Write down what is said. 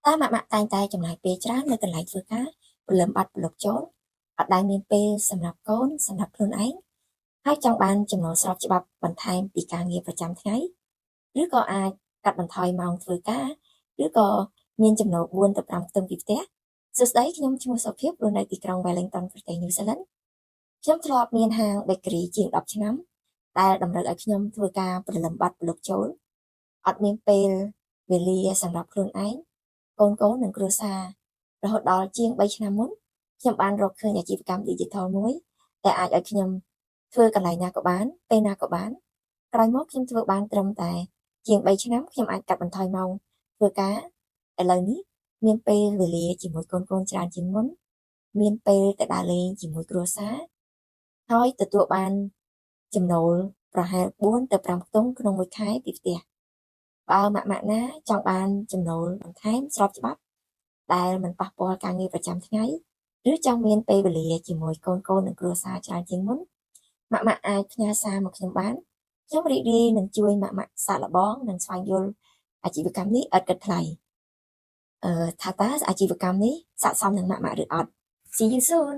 តើម៉ាក់តែងតែចំណាយពេលច្រើននៅកន្លែងធ្វើការព្រលឹមបាត់ព្រលប់ចូលអត់ដែលមានពេលសម្រាប់កូនសម្រាប់ខ្លួនឯងហើយចង់បានចំណូលស្របច្បាប់បន្ថែមពីការងារប្រចាំថ្ងៃឬក៏អាចកាត់បន្ថយម៉ោងធ្វើការឬក៏មានចំណូល4ទៅ5ខ្ទឹមពីផ្ទះសួស្តីខ្ញុំឈ្មោះសុភាពរស់នៅទីក្រុង Wellington ប្រទេស New Zealand ខ្ញុំធ្លាប់មានហាង bakery ជាង10ឆ្នាំដែលតម្រូវឲ្យខ្ញុំធ្វើការព្រលឹមបាត់ព្រលប់ចូលអត់មានពេលវេលាសម្រាប់ខ្លួនឯង កូនៗនិងគ្រួសាររហូតដល់ជាង3ឆ្នាំមុនខ្ញុំបានរកឃើញអាជីវកម្ម Digital មួយដែលអាចឲ្យខ្ញុំធ្វើកន្លែងណាក៏បានពេលណាក៏បានក្រោយមកខ្ញុំធ្វើបានត្រឹមតែជាង3ឆ្នាំខ្ញុំអាចកាត់បន្ថយម៉ោងធ្វើការឥឡូវនេះមានពេលវេលាជាមួយកូនៗច្រើនជាងមុនមានពេលទៅដើរលេងជាមួយគ្រួសារហើយទទួលបានចំណូលប្រហែល4ទៅ5ខ្ទង់ក្នុងមួយខែពីផ្ទះបើម៉ាក់ណាចង់បានចំណូលបន្ថែមស្របច្បាប់ដែលមិនប៉ះពាល់ការងារប្រចាំថ្ងៃឬចង់មានពេលវេលាជាមួយកូនៗនិងគ្រួសារច្រើនជាងមុនម៉ាក់អាចផ្ញើសារមកខ្ញុំបានខ្ញុំរីករាយនឹងជួយម៉ាក់សាកល្បងនិងស្វែងយល់អាជីវកម្មនេះឥតគិតថ្លៃថាតើអាជីវកម្មនេះស័ក្តិសមនឹងម៉ាក់ឬអត់ See you soon